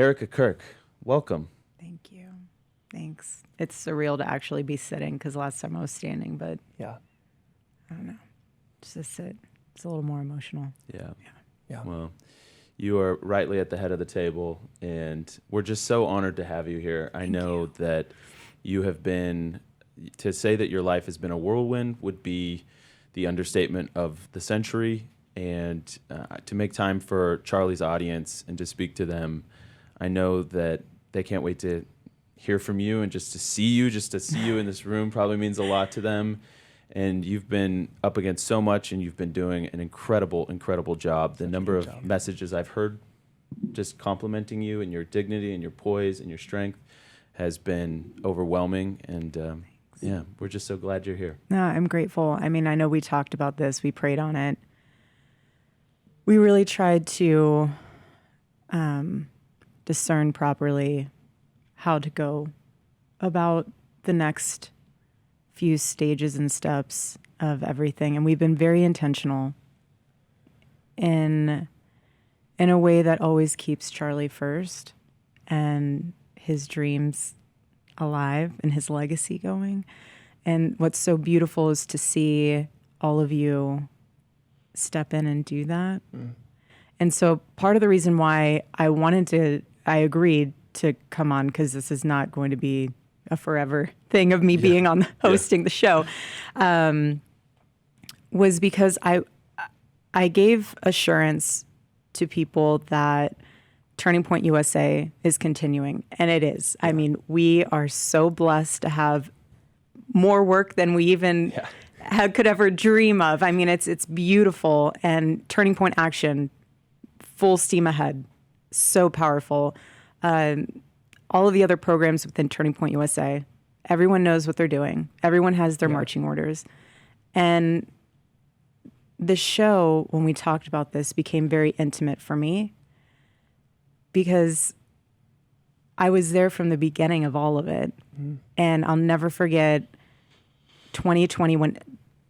Erika Kirk, welcome. Thank you. Thanks. It's surreal to actually be sitting because last time I was standing, but Yeah. I don't know. Just to sit. It's a little more emotional. Yeah. Well, you are rightly at the head of the table, and we're just so honored to have you here. I know that you have been, to say that your life has been a whirlwind would be the understatement of the century, and to make time for Charlie's audience and to speak to them, I know that they can't wait to hear from you, and just to see you in this room probably means a lot to them. And you've been up against so much, and you've been doing an incredible, incredible job. The number of messages I've heard just complimenting you and your dignity and your poise and your strength has been overwhelming. And yeah, we're just so glad you're here. No, I'm grateful. I mean, I know we talked about this. We prayed on it. We really tried to discern properly how to go about the next few stages and steps of everything. And we've been very intentional in a way that always keeps Charlie first and his dreams alive and his legacy going. And what's so beautiful is to see all of you step in and do that. And so part of the reason why I agreed to come on, because this is not going to be a forever thing of me being on hosting the show, was because I gave assurance to people that Turning Point USA is continuing, and it is. I mean, we are so blessed to have more work than we even could ever dream of. I mean, it's beautiful, and Turning Point Action, full steam ahead, so powerful. All of the other programs within Turning Point USA, everyone knows what they're doing. Everyone has their marching orders. And the show, when we talked about this, became very intimate for me because I was there from the beginning of all of it. And I'll never forget 2020 when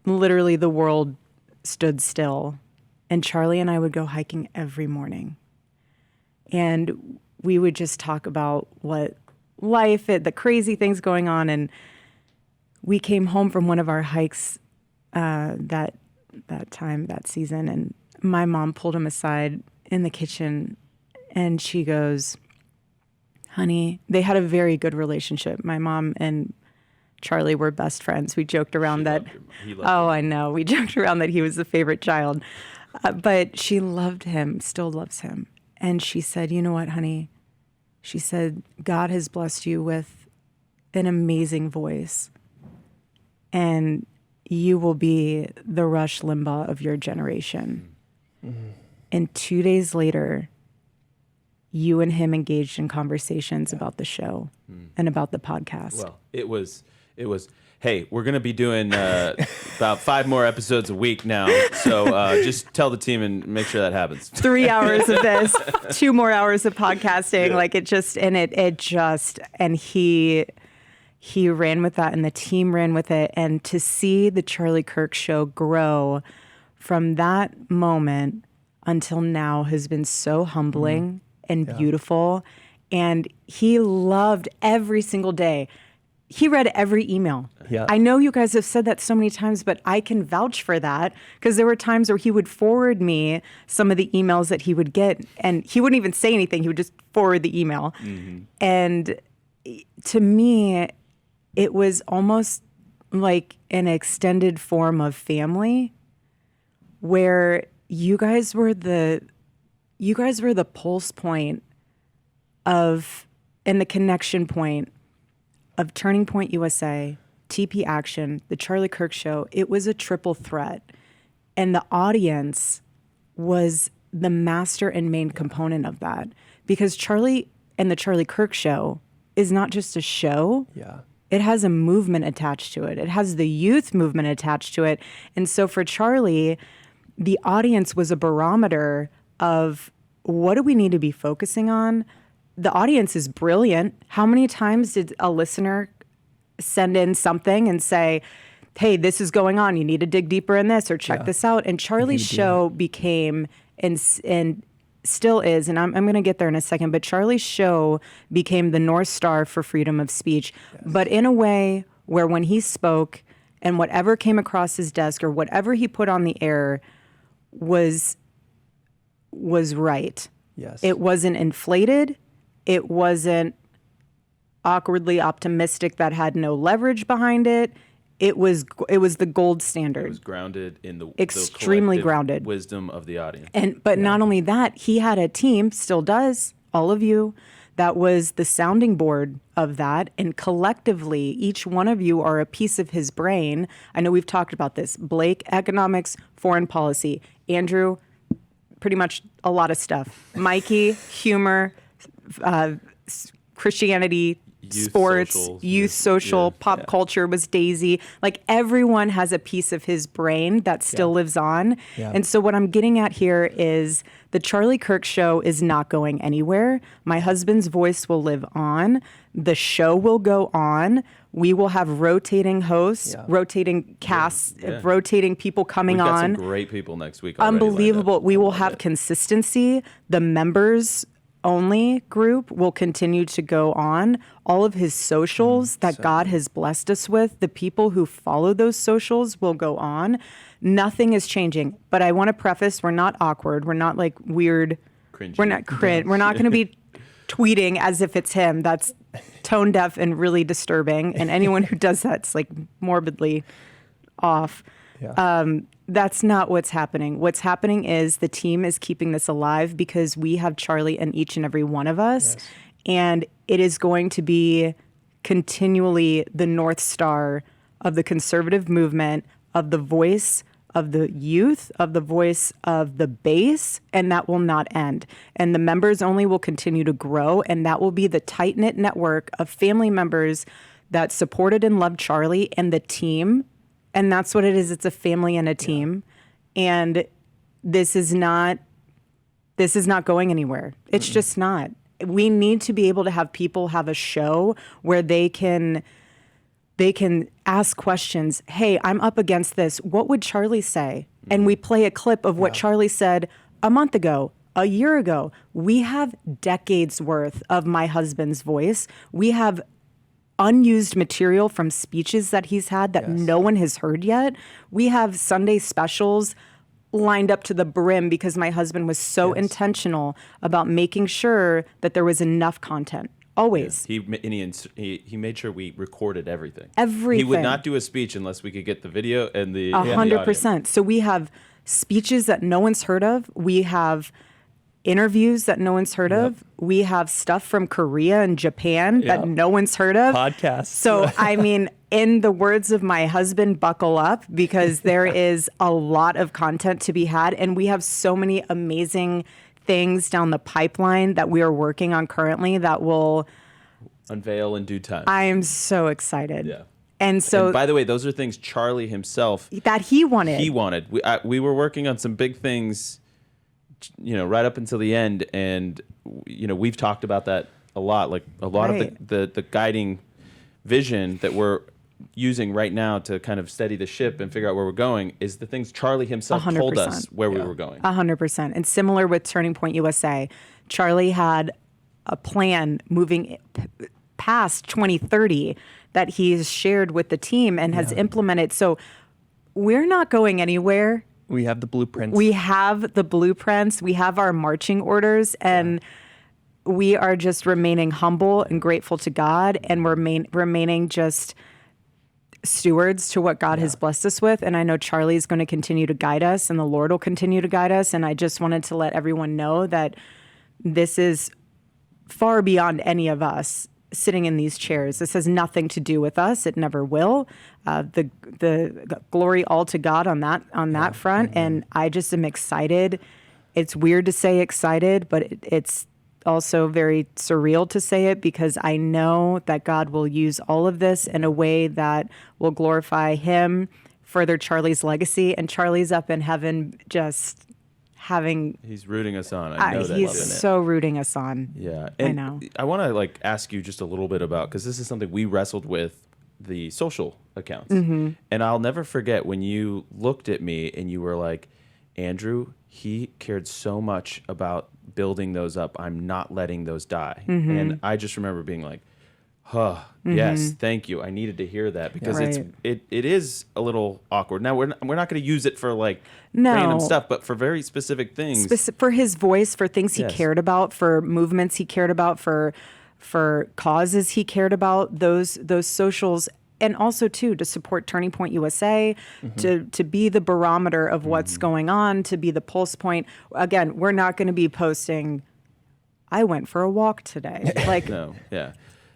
literally the world stood still. And Charlie and I would go hiking every morning. And we would just talk about what life, the crazy things going on. And we came home from one of our hikes that season, and my mom pulled him aside in the kitchen, and she goes, "Honey," they had a very good relationship. My mom and Charlie were best friends. We joked around that. I know. We joked around that he was the favorite child. But she loved him, still loves him. And she said, "You know what, honey?" She said, "God has blessed you with an amazing voice. And you will be the Rush Limbaugh of your generation." And 2 days later, you and him engaged in conversations about the show and about the podcast. Well, it was, hey, we're going to be doing about 5 more episodes a week now. So just tell the team and make sure that happens. 3 hours of this, 2 more hours of podcasting. Yeah. Like and he ran with that, and the team ran with it. And to see the Charlie Kirk show grow from that moment until now has been so humbling and beautiful. And he loved every single day. He read every email. Yeah. I know you guys have said that so many times, but I can vouch for that because there were times where he would forward me some of the emails that he would get, and he wouldn't even say anything. He would just forward the email. And to me, it was almost like an extended form of family where you guys were the pulse point of, and the connection point of Turning Point USA, TP Action, the Charlie Kirk Show. It was a triple threat. And the audience was the master and main component of that. Because Charlie and the Charlie Kirk Show is not just a show. It has a movement attached to it. It has the youth movement attached to it. And so for Charlie, the audience was a barometer of what do we need to be focusing on? The audience is brilliant. How many times did a listener send in something and say, "Hey, this is going on. You need to dig deeper in this or check this out"? And Charlie's show became, and still is, and I'm going to get there in a second, but Charlie's show became the North Star for freedom of speech, but in a way where when he spoke and whatever came across his desk or whatever he put on the air was right. Yes. It wasn't inflated. It wasn't awkwardly optimistic that had no leverage behind it. It was the gold standard. It was grounded in the extremely collective grounded wisdom of the audience. But not only that, he had a team, still does, all of you, that was the sounding board of that. And collectively, each one of you are a piece of his brain. I know we've talked about this. Blake, economics, foreign policy. Andrew, pretty much a lot of stuff. Mikey, humor, Christianity, Youth sports, socials, youth social, pop culture was Daisy. Like everyone has a piece of his brain that still lives on. Yeah. And so what I'm getting at here is the Charlie Kirk show is not going anywhere. My husband's voice will live on. The show will go on. We will have rotating hosts, rotating casts, rotating people coming We've got on. some great people next week already lined up. Unbelievable. We I will love have it. consistency. The members only group will continue to go on. All of his socials that God has blessed us with, the people who follow those socials will go on. Nothing is changing. But I want to preface, we're not awkward. We're not like weird. Cringy. We're not cringe. We're not going to be tweeting as if it's him. That's tone deaf and really disturbing. And anyone who does that's like morbidly off. That's not what's happening. What's happening is the team is keeping this alive because we have Charlie in each and every one of us. Yes. And it is going to be continually the North Star of the conservative movement, of the voice of the youth, of the voice of the base, and that will not end. And the members only will continue to grow, and that will be the tight-knit network of family members that supported and loved Charlie and the team. And that's what it is. It's a family and a team. And this is not going anywhere. It's just not. We need to be able to have people have a show where they can ask questions. Hey, I'm up against this. What would Charlie say? And we play a clip of what Charlie said a month ago, a year ago. We have decades worth of my husband's voice. We have unused material from speeches that he's had that no one has heard yet. We have Sunday specials lined up to the brim because my husband was so intentional about making sure that there was enough content. Always. He made sure we recorded everything. Everything. He would not do a speech unless we could get the video and the 100%. So we have speeches that no one's heard of. We have interviews that no one's heard of. We have stuff from Korea and Japan that no one's heard of. Podcasts. So, I mean, in the words of my husband, buckle up because there is a lot of content to be had. And we have so many amazing things down the pipeline that we are working on currently that will unveil in due time. I am so excited. Yeah. And so, and by the way, those are things Charlie himself that he wanted. He wanted. We were working on some big things, right up until the end, and we've talked about that a lot. Like a lot of the guiding vision that we're using right now to kind of steady the ship and figure out where we're going is the things Charlie himself 100%. told us where we were going. 100%. And similar with Turning Point USA, Charlie had a plan moving past 2030 that he's shared with the team and has implemented. So we're not going anywhere. We have the blueprints. We have the blueprints. We have our marching orders, and we are just remaining humble and grateful to God, and remaining just stewards to what God has blessed us with. And I know Charlie's going to continue to guide us, and the Lord will continue to guide us. And I just wanted to let everyone know that this is far beyond any of us sitting in these chairs. This has nothing to do with us. It never will. The glory all to God on that front. And I just am excited. It's weird to say excited, but it's also very surreal to say it because I know that God will use all of this in a way that will glorify him, further Charlie's legacy. And Charlie's up in heaven just he's rooting us on. I know that. He's so rooting us on. Yeah. And I know. I want to ask you just a little bit about, because this is something we wrestled with, the social accounts. Mm-hmm. And I'll never forget when you looked at me and you were like, Andrew, he cared so much about building those up. I'm not letting those die. And I just remember being like, yes, thank you. I needed to hear that because it is a little awkward. Now we're not going to use it for like random stuff, but for very specific things. For his voice, for things he cared about, for movements he cared about, for causes he cared about, those socials, and also too to support Turning Point USA, to be the barometer of what's going on, to be the pulse point. Again, we're not going to be posting, I went for a walk today. Like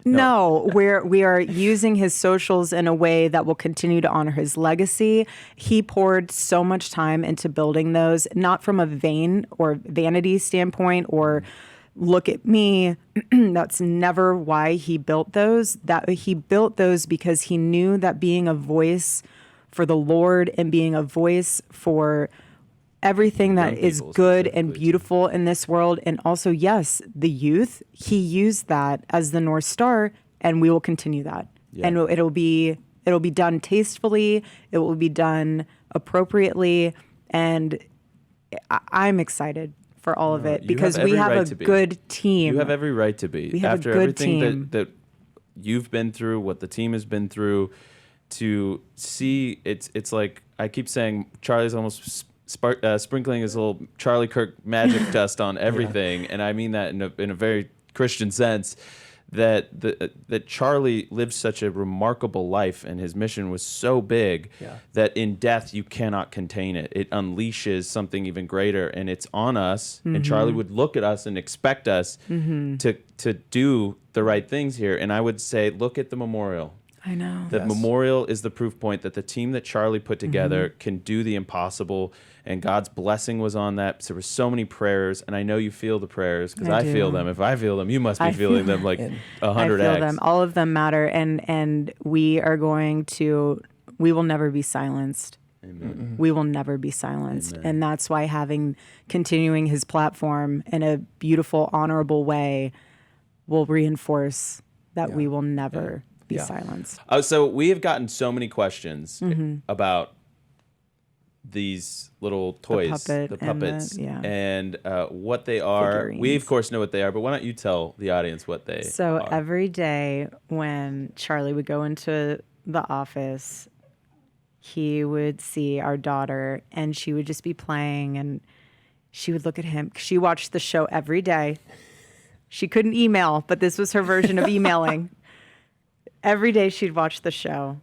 No, we are using his socials in a way that will continue to honor his legacy. He poured so much time into building those, not from a vain or vanity standpoint or look at me. That's never why he built those. That he built those because he knew that being a voice for the Lord and being a voice for everything that is good and beautiful in this world, and also, yes, the youth, he used that as the North Star, and we will continue that. And it'll be done tastefully, it will be done appropriately, and I'm excited for all of it because we have a good team. You have every right to be. We have After a good everything team. that you've been through, what the team has been through, to see it's like I keep saying, Charlie's almost sprinkling his little Charlie Kirk magic dust on everything, and I mean that in a very Christian sense. That Charlie lived such a remarkable life, and his mission was so big that in death you cannot contain it. It unleashes something even greater, and it's on us. And Charlie would look at us and expect us to do the right things here. And I would say, look at the memorial. I know. The memorial is the proof point that the team that Charlie put together can do the impossible, and God's blessing was on that. So there were so many prayers, and I know you feel the prayers because I feel them. If I feel them, you must be feeling them like 100x. I feel them. All of them matter, and we will never be silenced. Amen. We will never be silenced. Amen. And that's why continuing his platform in a beautiful, honorable way will reinforce that we will never be silenced. So we have gotten so many questions about these little toys, the puppets, and what they are. Figurines. We, of course, know what they are, but why don't you tell the audience what they are? Every day when Charlie would go into the office, he would see our daughter, and she would just be playing, and she would look at him. She watched the show every day. She couldn't email, but this was her version of emailing. Every day she'd watch the show,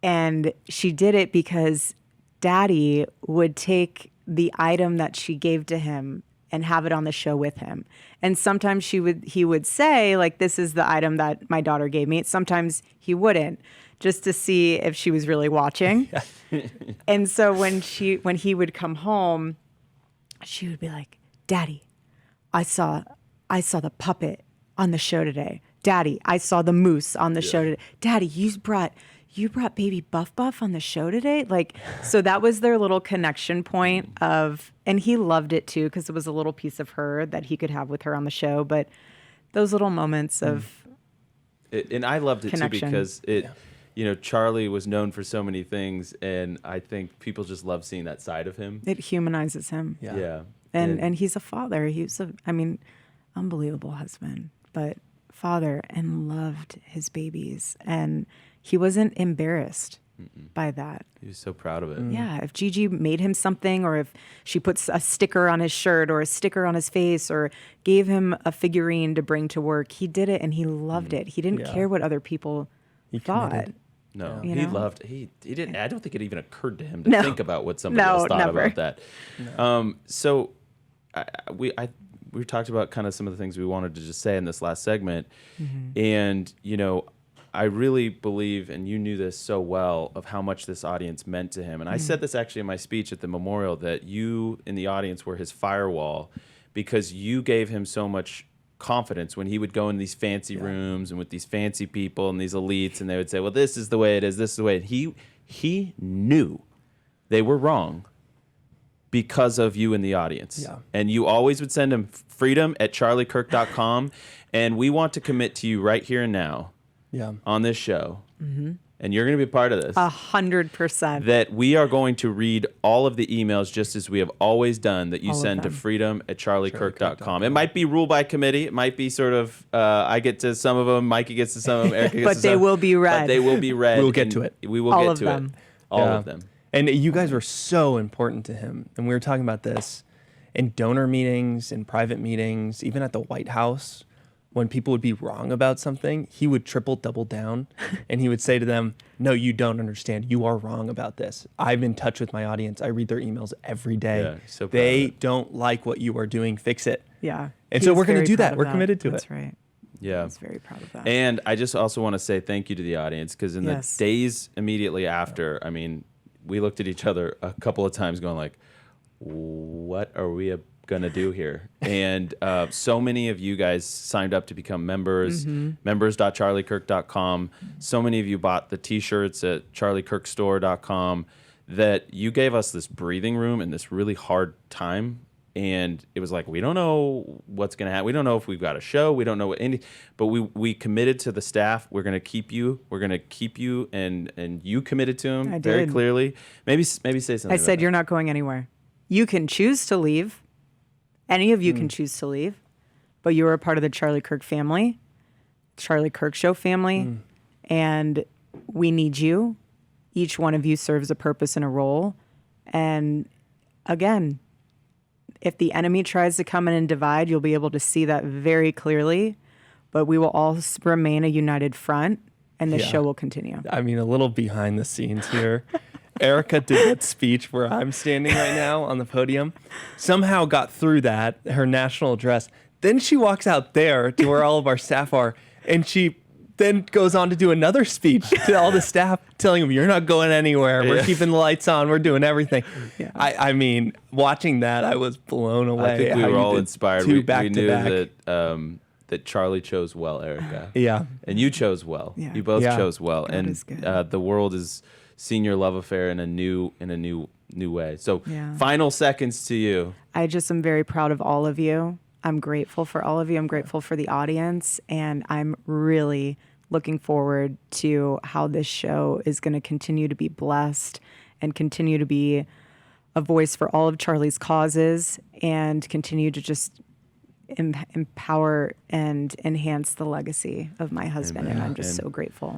and she did it because Daddy would take the item that she gave to him and have it on the show with him. And sometimes he would say, like, this is the item that my daughter gave me. Sometimes he wouldn't, just to see if she was really watching. And so when he would come home, she would be like, Daddy, I saw the puppet on the show today. Daddy, I saw the moose on the show today. Daddy, you brought baby Buff on the show today? Like, so that was their little connection point and he loved it too, because it was a little piece of her that he could have with her on the show. But those little moments of and I loved it connection. Too, because Charlie was known for so many things, and I think people just love seeing that side of him. It humanizes him. Yeah. And he's a father. He's unbelievable husband, but father, and loved his babies, and he wasn't embarrassed by that. He was so proud of it. Yeah, if Gigi made him something, or if she puts a sticker on his shirt or a sticker on his face or gave him a figurine to bring to work, he did it and he loved it. He didn't care what other people thought. Committed. No, he didn't. I don't think it even occurred to him to think about what somebody else thought about that. No. So we talked about kind of some of the things we wanted to just say in this last segment. And, I really believe, and you knew this so well, of how much this audience meant to him. And I said this actually in my speech at the memorial, that you in the audience were his firewall, because you gave him so much confidence when he would go in these fancy rooms and with these fancy people and these elites, and they would say, well, this is the way it is, this is the way. And he knew they were wrong because of you in the audience. Yeah. And you always would send him freedom@charliekirk.com. And we want to commit to you right here and now on this show. And and you're going to be part of this. 100%. That we are going to read all of the emails just as we have always done that you All of send to them. freedom@charliekirk.com. It might be rule by committee. It might be sort of, I get to some of them, Mikey gets to some of them, Erika gets But to they some. will be read. But they will be read. We'll get and to it. We will All get of to them. it. All Yeah. of them. And you guys were so important to him. And we were talking about this in donor meetings, in private meetings, even at the White House. When people would be wrong about something, he would triple, double down. And he would say to them, no, you don't understand. You are wrong about this. I'm in touch with my audience. I read their emails every day. Yeah, so proud of they it. don't like what you are doing. Fix it. Yeah. And He so was we're gonna very do proud that. of We're committed to That's it. right. Yeah. I was very proud of that. And I just also want to say thank you to the audience because in Yes. the days immediately after, I mean, we looked at each other a couple of times going like, what are we going to do here? And so many of you guys signed up to become members, members.charliekirk.com. So many of you bought the t-shirts at charliekirkstore.com that you gave us this breathing room in this really hard time. And it was like, we don't know what's going to happen. We don't know if we've got a show. We don't know what any, but we committed to the staff. We're going to keep you. We're going to keep you. And you committed to them I very did. clearly. Maybe say something. I about said, that. you're not going anywhere. You can choose to leave. Any of you can choose to leave, but you're a part of the Charlie Kirk family, Charlie Kirk Show family, and we need you. Each one of you serves a purpose and a role. And again, if the enemy tries to come in and divide, you'll be able to see that very clearly, but we will all remain a united front, and the Yeah. show will continue. I mean, a little behind the scenes here. Erika did that speech where I'm standing right now on the podium, somehow got through that, her national address. Then she walks out there to where all of our staff are, and she then goes on to do another speech to all the staff, telling them, you're not going anywhere. We're Yeah. keeping the lights on. We're doing everything. Yeah. I mean, watching that, I was blown away. I think we how were you all did inspired. two We back to knew back. that Charlie chose well, Erika. Yeah. And you chose well. Yeah. You both Yeah. chose well. God and is good. The world is seeing your love affair in a new way. So Yeah. final seconds to you. I just am very proud of all of you. I'm grateful for all of you. I'm grateful for the audience. And I'm really looking forward to how this show is going to continue to be blessed and continue to be a voice for all of Charlie's causes and continue to just empower and enhance the legacy of my husband. And I'm just so grateful.